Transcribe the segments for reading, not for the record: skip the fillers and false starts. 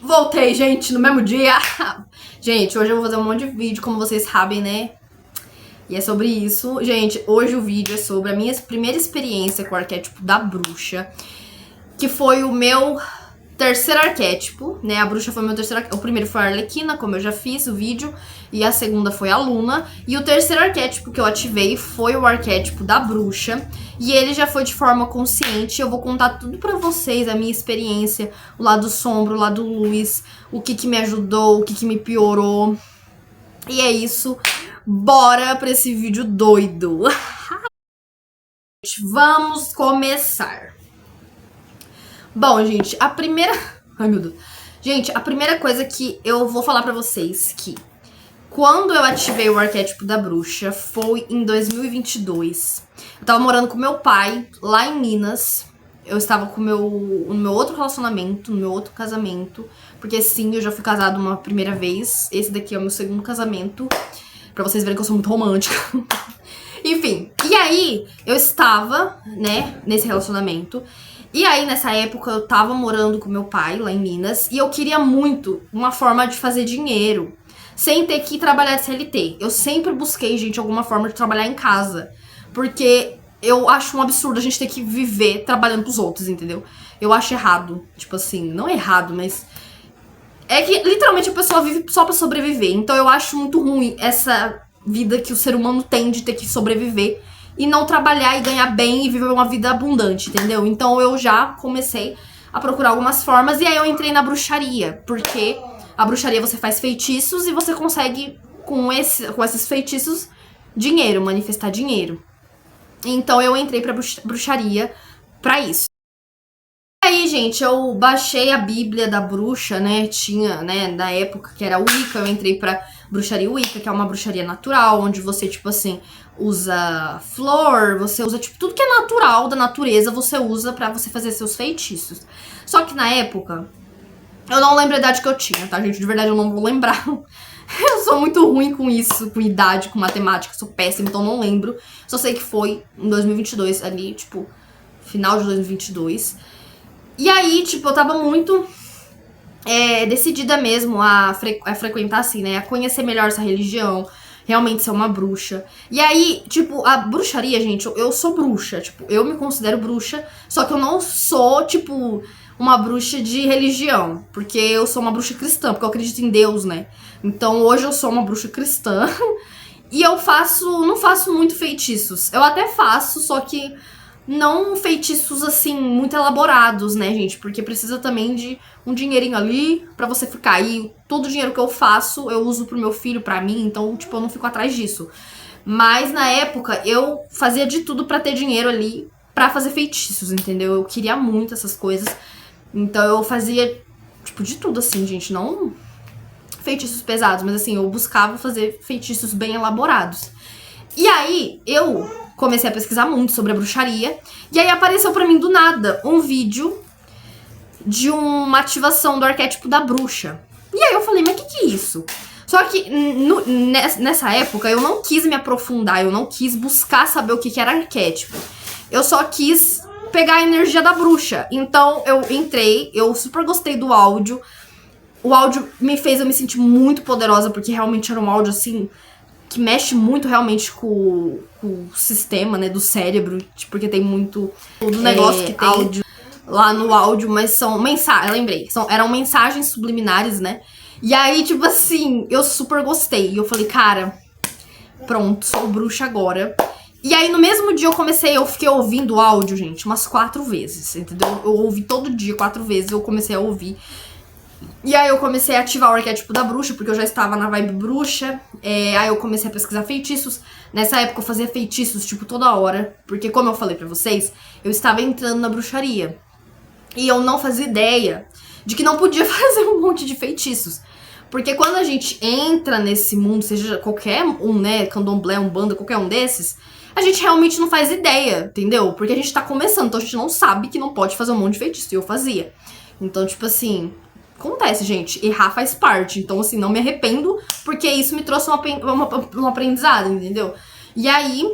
Voltei, gente, no mesmo dia. Gente, hoje eu vou fazer um monte de vídeo, como vocês sabem, né? E é sobre isso. Gente, hoje o vídeo é sobre a minha primeira experiência com o arquétipo da bruxa, que foi o meu terceiro arquétipo, né? A bruxa foi o meu terceiro arquétipo. O primeiro foi a Arlequina, como eu já fiz o vídeo, e a segunda foi a Luna. E o terceiro arquétipo que eu ativei foi o arquétipo da bruxa, e ele já foi de forma consciente. Eu vou contar tudo pra vocês, a minha experiência, o lado sombra, o lado luz, o que me ajudou, o que me piorou. E é isso. Bora pra esse vídeo doido. Vamos começar. Bom, gente, a primeira... Ai, meu Deus. Gente, a primeira coisa que eu vou falar pra vocês que quando eu ativei o arquétipo da bruxa foi em 2022. Eu tava morando com meu pai lá em Minas. Eu estava com no meu outro relacionamento, no meu outro casamento. Porque sim, eu já fui casada uma primeira vez. Esse daqui é o meu segundo casamento. Pra vocês verem que eu sou muito romântica. Enfim, e aí eu estava, né, nesse relacionamento. E aí, nessa época, eu tava morando com meu pai, lá em Minas, e eu queria muito uma forma de fazer dinheiro, sem ter que trabalhar de CLT. Eu sempre busquei, gente, alguma forma de trabalhar em casa, porque eu acho um absurdo a gente ter que viver trabalhando pros outros, entendeu? Eu acho errado, tipo assim, não é errado, mas... é que, literalmente, a pessoa vive só pra sobreviver. Então eu acho muito ruim essa vida que o ser humano tem de ter que sobreviver e não trabalhar e ganhar bem e viver uma vida abundante, entendeu? Então eu já comecei a procurar algumas formas e aí eu entrei na bruxaria, porque a bruxaria você faz feitiços e você consegue, com esses feitiços, dinheiro, manifestar dinheiro. Então eu entrei pra bruxaria pra isso. E aí, gente, eu baixei a Bíblia da bruxa, né? Tinha, né, na época que era Wicca, eu entrei pra bruxaria Wicca, que é uma bruxaria natural, onde você, tipo assim, usa flor, você usa, tipo, tudo que é natural da natureza, você usa pra você fazer seus feitiços. Só que na época, eu não lembro a idade que eu tinha, tá, gente? De verdade, eu não vou lembrar. Eu sou muito ruim com isso, com idade, com matemática, sou péssima, então não lembro. Só sei que foi em 2022, ali, tipo, final de 2022. E aí, tipo, eu tava muito decidida mesmo a frequentar, assim, né? A conhecer melhor essa religião, realmente ser uma bruxa. E aí, tipo, a bruxaria, gente, eu sou bruxa, tipo, eu me considero bruxa, só que eu não sou, tipo, uma bruxa de religião, porque eu sou uma bruxa cristã, porque eu acredito em Deus, né? Então hoje eu sou uma bruxa cristã e eu não faço muito feitiços. Eu até faço, só que não feitiços, assim, muito elaborados, né, gente? Porque precisa também de um dinheirinho ali pra você ficar. E todo o dinheiro que eu faço, eu uso pro meu filho, pra mim. Então, tipo, eu não fico atrás disso. Mas, na época, eu fazia de tudo pra ter dinheiro ali pra fazer feitiços, entendeu? Eu queria muito essas coisas. Então, eu fazia, tipo, de tudo, assim, gente. Não feitiços pesados, mas, assim, eu buscava fazer feitiços bem elaborados. E aí, eu comecei a pesquisar muito sobre a bruxaria. E aí apareceu pra mim do nada um vídeo de uma ativação do arquétipo da bruxa. E aí eu falei, mas o que é isso? Só que nessa época eu não quis me aprofundar, eu não quis buscar saber o que era arquétipo. Eu só quis pegar a energia da bruxa. Então eu entrei, eu super gostei do áudio. O áudio me fez eu me sentir muito poderosa, porque realmente era um áudio assim... que mexe muito realmente com o sistema, né, do cérebro, porque tem muito do negócio que tem áudio lá no áudio, mas são mensagens, lembrei, eram mensagens subliminares, né? E aí, tipo assim, eu super gostei. E eu falei, cara, pronto, sou bruxa agora. E aí, no mesmo dia eu fiquei ouvindo o áudio, gente, umas 4 vezes, entendeu? Eu ouvi todo dia 4 vezes, eu comecei a ouvir. E aí eu comecei a ativar o arquétipo da bruxa, porque eu já estava na vibe bruxa. Aí eu comecei a pesquisar feitiços. Nessa época eu fazia feitiços, tipo, toda hora. Porque, como eu falei pra vocês, eu estava entrando na bruxaria. E eu não fazia ideia de que não podia fazer um monte de feitiços. Porque quando a gente entra nesse mundo, seja qualquer um, né, candomblé, umbanda, qualquer um desses, a gente realmente não faz ideia, entendeu? Porque a gente tá começando, então a gente não sabe que não pode fazer um monte de feitiço. E eu fazia. Então, tipo assim... acontece, gente. Errar faz parte. Então, assim, não me arrependo, porque isso me trouxe um aprendizado, entendeu? E aí,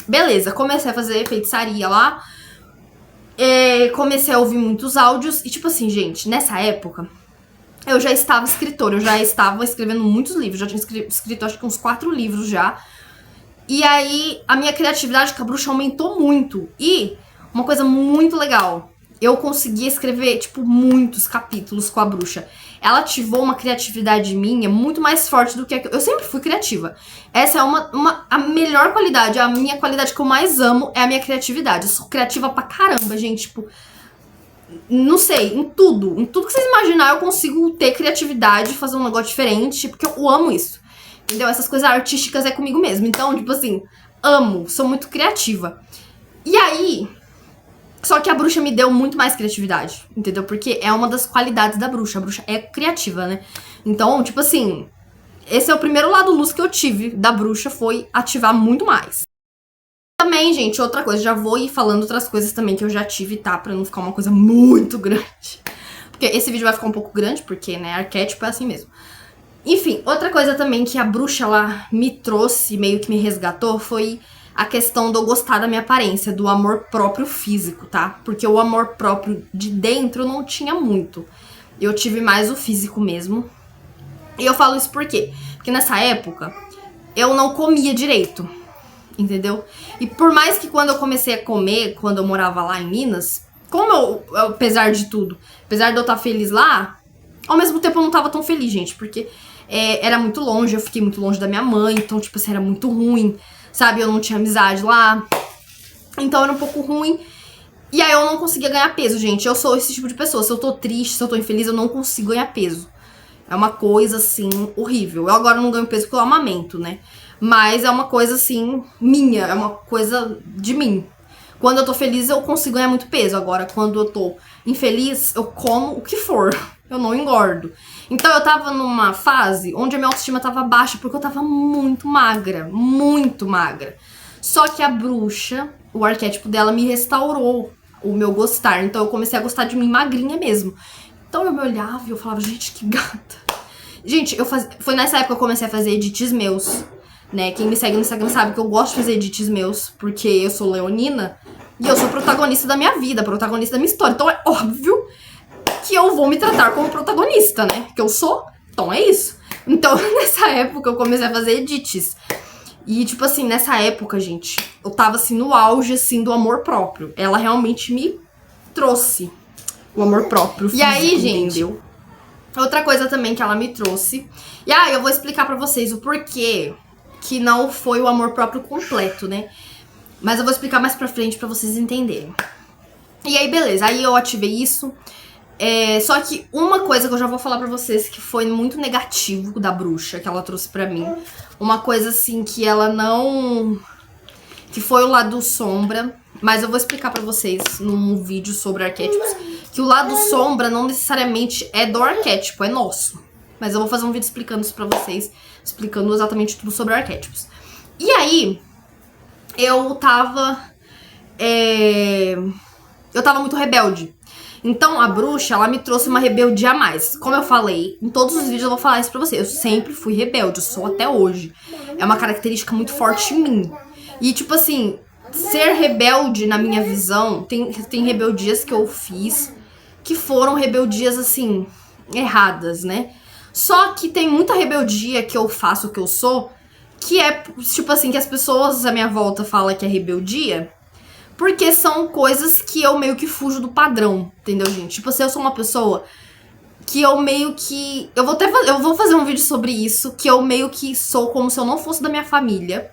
beleza. Comecei a fazer feitiçaria lá. Comecei a ouvir muitos áudios. E, tipo assim, gente, nessa época, eu já estava escritora, eu já estava escrevendo muitos livros, já tinha escrito acho que uns 4 livros já. E aí a minha criatividade com a bruxa aumentou muito. E uma coisa muito legal, eu consegui escrever, tipo, muitos capítulos com a bruxa. Ela ativou uma criatividade minha muito mais forte do que eu sempre fui criativa. Essa é a melhor qualidade, a minha qualidade que eu mais amo é a minha criatividade. Eu sou criativa pra caramba, gente, tipo, não sei, em tudo que vocês imaginar eu consigo ter criatividade, fazer um negócio diferente, porque eu amo isso. Entendeu? Essas coisas artísticas é comigo mesmo. Então, tipo assim, amo, sou muito criativa. E aí, só que a bruxa me deu muito mais criatividade, entendeu? Porque é uma das qualidades da bruxa. A bruxa é criativa, né? Então, tipo assim, esse é o primeiro lado luz que eu tive da bruxa, foi ativar muito mais. Também, gente, outra coisa, já vou ir falando outras coisas também que eu já tive, tá? Pra não ficar uma coisa muito grande. Porque esse vídeo vai ficar um pouco grande, porque, né, arquétipo é assim mesmo. Enfim, outra coisa também que a bruxa, ela me trouxe, meio que me resgatou, foi a questão de eu gostar da minha aparência, do amor próprio físico, tá? Porque o amor próprio de dentro eu não tinha muito. Eu tive mais o físico mesmo. E eu falo isso por quê? Porque nessa época, eu não comia direito. Entendeu? E por mais que quando eu comecei a comer, quando eu morava lá em Minas, como eu apesar de tudo, apesar de eu estar feliz lá, ao mesmo tempo eu não tava tão feliz, gente, porque era muito longe, eu fiquei muito longe da minha mãe, então, tipo assim, era muito ruim, sabe? Eu não tinha amizade lá, então era um pouco ruim. E aí eu não conseguia ganhar peso, gente. Eu sou esse tipo de pessoa, se eu tô triste, se eu tô infeliz, eu não consigo ganhar peso. É uma coisa, assim, horrível. Eu agora não ganho peso porque eu amamento, né? Mas é uma coisa, assim, minha. É uma coisa de mim. Quando eu tô feliz, eu consigo ganhar muito peso. Agora, quando eu tô infeliz, eu como o que for. Eu não engordo. Então, eu tava numa fase onde a minha autoestima tava baixa, porque eu tava muito magra. Muito magra. Só que a bruxa, o arquétipo dela, me restaurou o meu gostar. Então, eu comecei a gostar de mim magrinha mesmo. Então eu me olhava e eu falava, gente, que gata. Gente, foi nessa época que eu comecei a fazer edits meus, né? Quem me segue no Instagram sabe que eu gosto de fazer edits meus, porque eu sou leonina e eu sou protagonista da minha vida, protagonista da minha história. Então é óbvio que eu vou me tratar como protagonista, né? Que eu sou, então é isso. Então nessa época eu comecei a fazer edits. E tipo assim, nessa época, gente, eu tava assim no auge, assim, do amor próprio. Ela realmente me trouxe o amor próprio físico, e aí, gente, entendeu? Outra coisa também que ela me trouxe. E aí, eu vou explicar pra vocês o porquê que não foi o amor próprio completo, né? Mas eu vou explicar mais pra frente pra vocês entenderem. E aí, beleza. Aí eu ativei isso. Só que uma coisa que eu já vou falar pra vocês que foi muito negativo da bruxa, que ela trouxe pra mim. Uma coisa assim que ela não... que foi o lado sombra. Mas eu vou explicar pra vocês num vídeo sobre arquétipos que o lado sombra não necessariamente é do arquétipo, é nosso. Mas eu vou fazer um vídeo explicando isso pra vocês, explicando exatamente tudo sobre arquétipos. E aí, eu tava muito rebelde. Então a bruxa, ela me trouxe uma rebeldia a mais. Como eu falei, em todos os vídeos eu vou falar isso pra vocês. Eu sempre fui rebelde, eu sou até hoje. É uma característica muito forte em mim. E tipo assim, ser rebelde na minha visão, tem rebeldias que eu fiz que foram rebeldias assim, erradas, né? Só que tem muita rebeldia que eu faço, que eu sou, que é tipo assim, que as pessoas à minha volta falam que é rebeldia, porque são coisas que eu meio que fujo do padrão, entendeu, gente? Tipo assim, eu sou uma pessoa que eu meio que... Eu vou fazer um vídeo sobre isso, que eu meio que sou como se eu não fosse da minha família,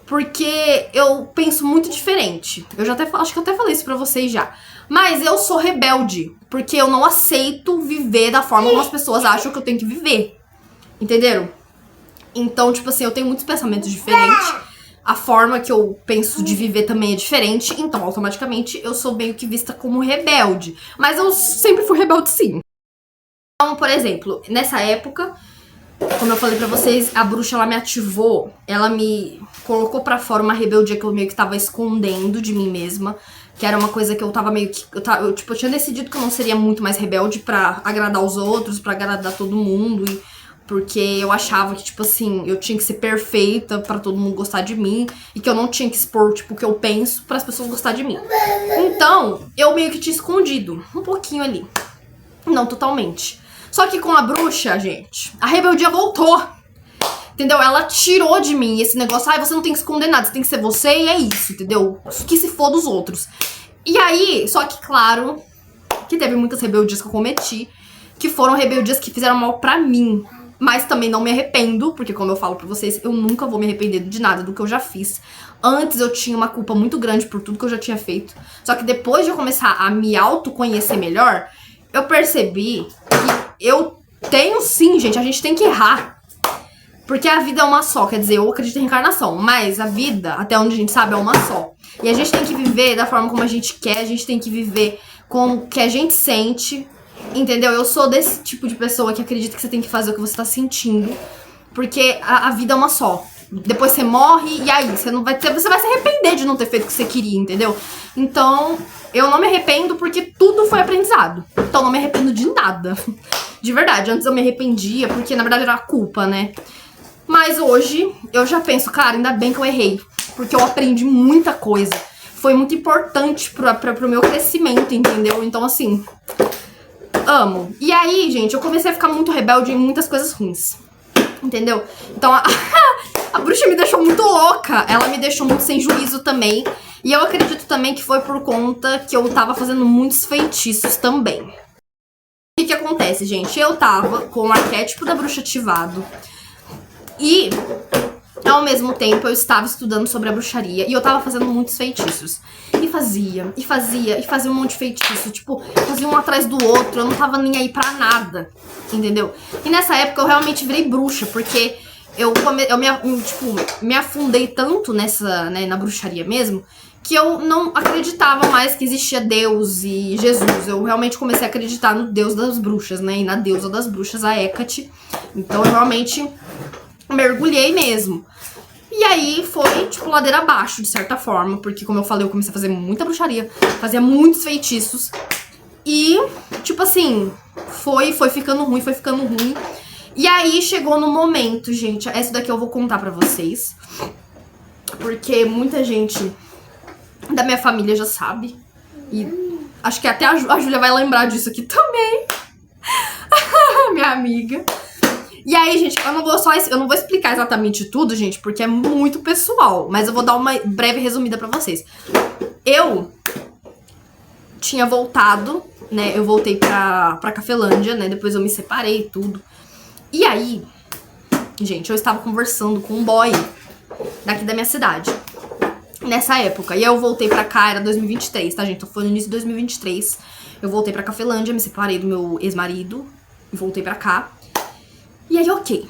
porque eu penso muito diferente. Eu já acho que eu até falei isso pra vocês já. Mas eu sou rebelde, porque eu não aceito viver da forma como as pessoas acham que eu tenho que viver. Entenderam? Então, tipo assim, eu tenho muitos pensamentos diferentes. A forma que eu penso de viver também é diferente. Então, automaticamente, eu sou meio que vista como rebelde. Mas eu sempre fui rebelde, sim. Então, por exemplo, nessa época, como eu falei pra vocês, a bruxa, ela me ativou. Ela me colocou pra fora uma rebeldia que eu meio que tava escondendo de mim mesma. Que era uma coisa que eu tava meio que... Eu tinha decidido que eu não seria muito mais rebelde pra agradar os outros, pra agradar todo mundo. Porque eu achava que, tipo assim, eu tinha que ser perfeita pra todo mundo gostar de mim. E que eu não tinha que expor, tipo, o que eu penso para as pessoas gostarem de mim. Então, eu meio que tinha escondido um pouquinho ali. Não totalmente. Só que com a bruxa, gente, a rebeldia voltou. Entendeu? Ela tirou de mim esse negócio, você não tem que esconder nada, você tem que ser você e é isso, entendeu? Que se for dos outros. E aí, só que claro, que teve muitas rebeldias que eu cometi, que foram rebeldias que fizeram mal pra mim. Mas também não me arrependo, porque como eu falo pra vocês, eu nunca vou me arrepender de nada do que eu já fiz. Antes eu tinha uma culpa muito grande por tudo que eu já tinha feito. Só que depois de eu começar a me autoconhecer melhor, eu percebi que eu tenho sim, gente, a gente tem que errar. Porque a vida é uma só, quer dizer, eu acredito em reencarnação, mas a vida, até onde a gente sabe, é uma só. E a gente tem que viver da forma como a gente quer, a gente tem que viver com o que a gente sente, entendeu? Eu sou desse tipo de pessoa que acredita que você tem que fazer o que você tá sentindo, porque a vida é uma só. Depois você morre e aí, você vai se arrepender de não ter feito o que você queria, entendeu? Então, eu não me arrependo porque tudo foi aprendizado. Então, não me arrependo de nada. De verdade, antes eu me arrependia porque, na verdade, era a culpa, né? Mas hoje, eu já penso, cara, ainda bem que eu errei. Porque eu aprendi muita coisa. Foi muito importante pro meu crescimento, entendeu? Então, assim, amo. E aí, gente, eu comecei a ficar muito rebelde em muitas coisas ruins. Entendeu? Então, a bruxa me deixou muito louca. Ela me deixou muito sem juízo também. E eu acredito também que foi por conta que eu tava fazendo muitos feitiços também. O que acontece, gente? Eu tava com o arquétipo da bruxa ativado. E, ao mesmo tempo, eu estava estudando sobre a bruxaria. E eu tava fazendo muitos feitiços. E fazia um monte de feitiço. Tipo, fazia um atrás do outro. Eu não tava nem aí pra nada. Entendeu? E nessa época eu realmente virei bruxa. Porque eu me afundei tanto nessa, né, na bruxaria mesmo, que eu não acreditava mais que existia Deus e Jesus. Eu realmente comecei a acreditar no Deus das bruxas, né? E na deusa das bruxas, a Hecate. Então eu realmente mergulhei mesmo. E aí foi, tipo, ladeira abaixo, de certa forma. Porque, como eu falei, eu comecei a fazer muita bruxaria. Fazia muitos feitiços. E, tipo assim, foi ficando ruim, foi ficando ruim. E aí chegou no momento, gente. Essa daqui eu vou contar pra vocês. Porque muita gente da minha família já sabe. E acho que até a Júlia vai lembrar disso aqui também. Minha amiga. E aí, gente, eu não vou explicar exatamente tudo, gente, porque é muito pessoal. Mas eu vou dar uma breve resumida pra vocês. Eu tinha voltado, né? Eu voltei pra Cafelândia, né? Depois eu me separei e tudo. E aí, gente, eu estava conversando com um boy daqui da minha cidade. Nessa época. E aí eu voltei pra cá, era 2023, tá, gente? Então foi no início de 2023. Eu voltei pra Cafelândia, me separei do meu ex-marido. E voltei pra cá. E aí, ok.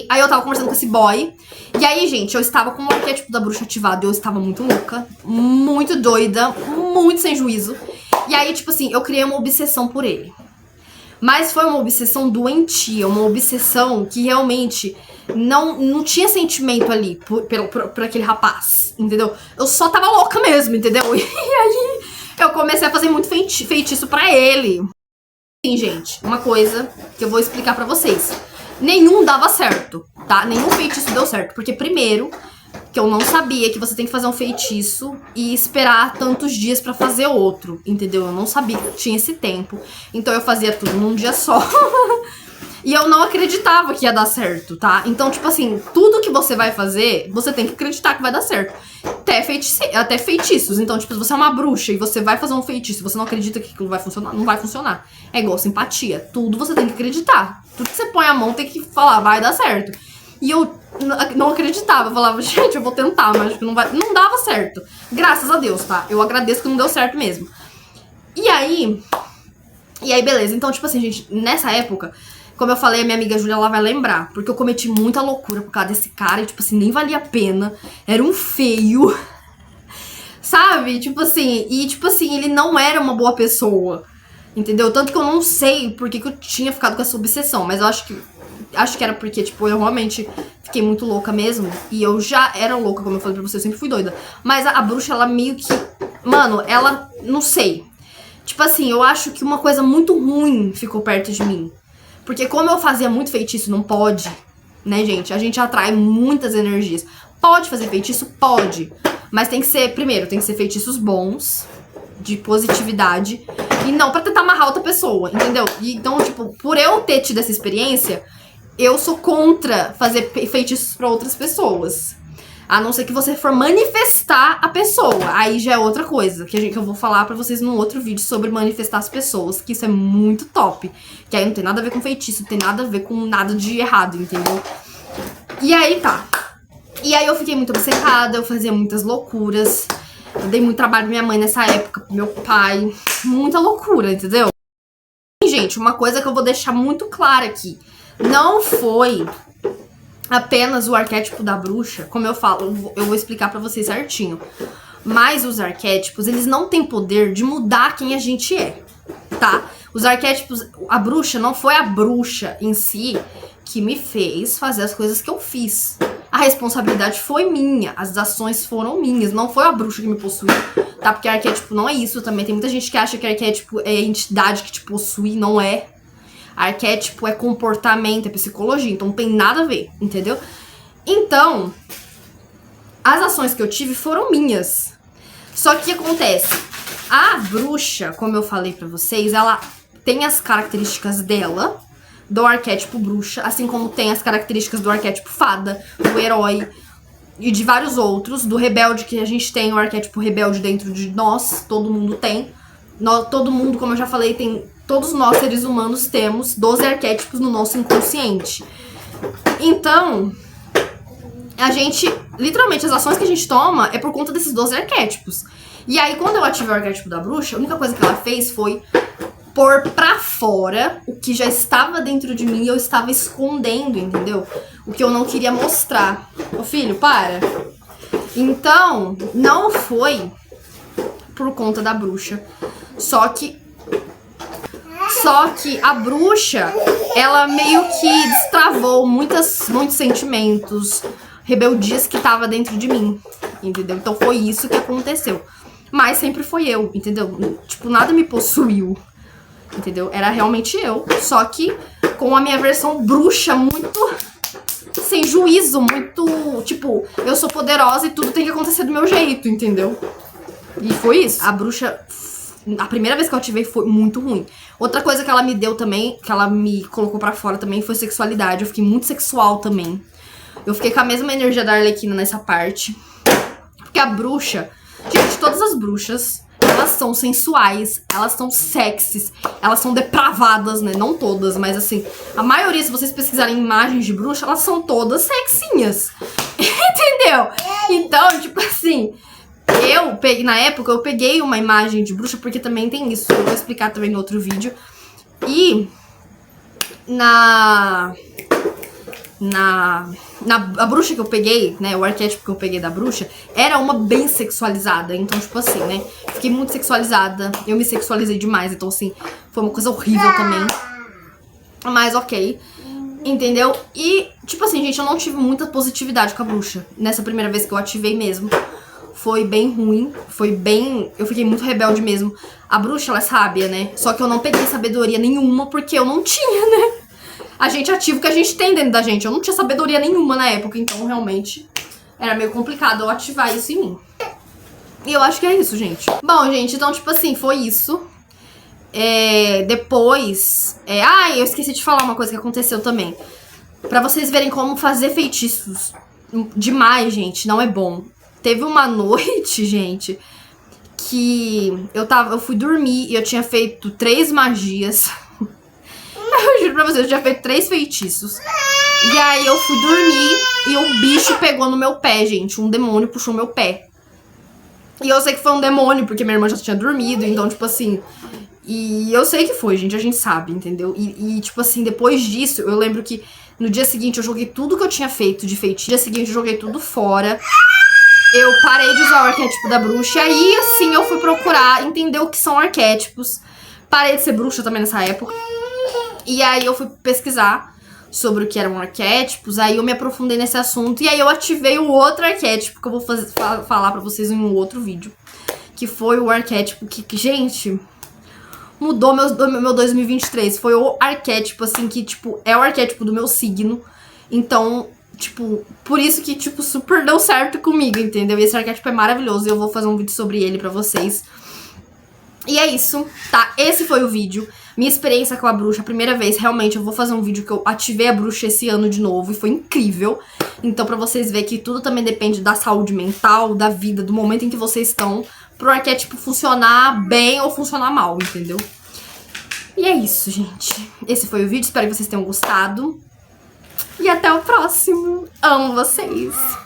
Aí eu tava conversando com esse boy. E aí, gente, eu estava com o arquétipo da bruxa ativado. E eu estava muito louca, muito doida, muito sem juízo. E aí, tipo assim, eu criei uma obsessão por ele. Mas foi uma obsessão doentia, uma obsessão que realmente não tinha sentimento ali por aquele rapaz, entendeu? Eu só tava louca mesmo, entendeu? E aí eu comecei a fazer muito feitiço pra ele. Sim, gente, uma coisa que eu vou explicar pra vocês. Nenhum dava certo, tá? Nenhum feitiço deu certo. Porque primeiro, que eu não sabia que você tem que fazer um feitiço e esperar tantos dias pra fazer outro, entendeu? Eu não sabia que tinha esse tempo. Então eu fazia tudo num dia só. E eu não acreditava que ia dar certo, tá? Então, tipo assim, tudo que você vai fazer, você tem que acreditar que vai dar certo. Até feitiços. Então, tipo, se você é uma bruxa e você vai fazer um feitiço e você não acredita que aquilo vai funcionar, não vai funcionar. É igual simpatia. Tudo você tem que acreditar. Tudo que você põe a mão tem que falar, vai dar certo. E eu não acreditava. Eu falava, gente, eu vou tentar, mas não vai. Não dava certo. Graças a Deus, tá? Eu agradeço que não deu certo mesmo. E aí, beleza. Então, tipo assim, gente, nessa época, como eu falei, a minha amiga Júlia, ela vai lembrar. Porque eu cometi muita loucura por causa desse cara. E, tipo assim, nem valia a pena. Era um feio. Sabe? Tipo assim, ele não era uma boa pessoa. Entendeu? Tanto que eu não sei por que eu tinha ficado com essa obsessão. Mas eu acho que era porque, tipo, eu realmente fiquei muito louca mesmo. E eu já era louca, como eu falei pra você, eu sempre fui doida. Mas a bruxa, ela meio que... Mano, ela... Não sei. Tipo assim, eu acho que uma coisa muito ruim ficou perto de mim. Porque como eu fazia muito feitiço, não pode, né, gente? A gente atrai muitas energias. Pode fazer feitiço? Pode. Mas tem que ser, primeiro, tem que ser feitiços bons, de positividade e não pra tentar amarrar outra pessoa, entendeu? E, então, tipo, por eu ter tido essa experiência, eu sou contra fazer feitiços pra outras pessoas. A não ser que você for manifestar a pessoa. Aí já é outra coisa, que eu vou falar pra vocês num outro vídeo sobre manifestar as pessoas, que isso é muito top. Que aí não tem nada a ver com feitiço, não tem nada a ver com nada de errado, entendeu? E aí tá. E aí eu fiquei muito obcecada, eu fazia muitas loucuras. Eu dei muito trabalho pra minha mãe nessa época, pro meu pai. Muita loucura, entendeu? E, gente, uma coisa que eu vou deixar muito clara aqui. Não foi apenas o arquétipo da bruxa, como eu falo, eu vou explicar pra vocês certinho. Mas os arquétipos, eles não têm poder de mudar quem a gente é, tá? Os arquétipos, a bruxa não foi a bruxa em si que me fez fazer as coisas que eu fiz. A responsabilidade foi minha, as ações foram minhas, não foi a bruxa que me possuiu, tá? Porque arquétipo não é isso também. Tem muita gente que acha que arquétipo é a entidade que te possui, não é. Arquétipo é comportamento, é psicologia, então não tem nada a ver, entendeu? Então, as ações que eu tive foram minhas. Só que o que acontece? A bruxa, como eu falei pra vocês, ela tem as características dela, do arquétipo bruxa, assim como tem as características do arquétipo fada, do herói e de vários outros, do rebelde, que a gente tem o arquétipo rebelde dentro de nós, todo mundo tem. Todo mundo, como eu já falei, tem... Todos nós, seres humanos, temos 12 arquétipos no nosso inconsciente. Então, a gente... Literalmente, as ações que a gente toma é por conta desses 12 arquétipos. E aí, quando eu ativei o arquétipo da bruxa, a única coisa que ela fez foi pôr pra fora o que já estava dentro de mim e eu estava escondendo, entendeu? O que eu não queria mostrar. Ô filho, para. Então, não foi por conta da bruxa. Só que a bruxa, ela meio que destravou muitos sentimentos, rebeldias que tava dentro de mim, entendeu? Então foi isso que aconteceu. Mas sempre foi eu, entendeu? Tipo, nada me possuiu, entendeu? Era realmente eu, só que com a minha versão bruxa muito sem juízo, muito, tipo, eu sou poderosa e tudo tem que acontecer do meu jeito, entendeu? E foi isso. A bruxa... A primeira vez que eu ativei foi muito ruim. Outra coisa que ela me deu também, que ela me colocou pra fora também, foi sexualidade. Eu fiquei muito sexual também. Eu fiquei com a mesma energia da Arlequina nessa parte. Porque a bruxa... Gente, todas as bruxas, elas são sensuais, elas são sexys, elas são depravadas, né? Não todas, mas assim, a maioria, se vocês pesquisarem imagens de bruxa, elas são todas sexinhas. Entendeu? Então, tipo assim... Eu peguei, na época, eu peguei uma imagem de bruxa, porque também tem isso, eu vou explicar também no outro vídeo. E a bruxa que eu peguei, né, o arquétipo que eu peguei da bruxa, era uma bem sexualizada. Então, tipo assim, né, fiquei muito sexualizada, eu me sexualizei demais, então assim, foi uma coisa horrível também. Mas ok, entendeu? E, tipo assim, gente, eu não tive muita positividade com a bruxa, nessa primeira vez que eu ativei mesmo. Foi bem ruim, foi bem... Eu fiquei muito rebelde mesmo. A bruxa, ela é sábia, né? Só que eu não peguei sabedoria nenhuma porque eu não tinha, né? A gente ativa o que a gente tem dentro da gente. Eu não tinha sabedoria nenhuma na época, então realmente era meio complicado eu ativar isso em mim. E eu acho que é isso, gente. Bom, gente, então, tipo assim, foi isso. Depois... eu esqueci de falar uma coisa que aconteceu também. Pra vocês verem como fazer feitiços demais, gente, não é bom. Teve uma noite, gente, que eu fui dormir e eu tinha feito 3 magias. Eu juro pra vocês, eu tinha feito 3 feitiços. E aí eu fui dormir e um bicho pegou no meu pé, gente. Um demônio puxou meu pé. E eu sei que foi um demônio, porque minha irmã já tinha dormido, então, tipo assim... E eu sei que foi, gente, a gente sabe, entendeu? E tipo assim, depois disso, eu lembro que no dia seguinte eu joguei tudo que eu tinha feito de feitiço. No dia seguinte eu joguei tudo fora. Eu parei de usar o arquétipo da bruxa. E aí, assim, eu fui procurar entender o que são arquétipos. Parei de ser bruxa também nessa época. E aí eu fui pesquisar sobre o que eram arquétipos. Aí eu me aprofundei nesse assunto. E aí eu ativei o outro arquétipo que eu vou falar pra vocês em um outro vídeo. Que foi o arquétipo que gente... Mudou meu 2023. Foi o arquétipo, assim, que, tipo, é o arquétipo do meu signo. Então... Tipo, por isso que, tipo, super deu certo comigo, entendeu? E esse arquétipo é maravilhoso e eu vou fazer um vídeo sobre ele pra vocês. E é isso, tá? Esse foi o vídeo. Minha experiência com a bruxa, a primeira vez, realmente, eu vou fazer um vídeo que eu ativei a bruxa esse ano de novo e foi incrível. Então, pra vocês verem que tudo também depende da saúde mental, da vida, do momento em que vocês estão, pro arquétipo funcionar bem ou funcionar mal, entendeu? E é isso, gente. Esse foi o vídeo, espero que vocês tenham gostado. E até o próximo. Amo vocês!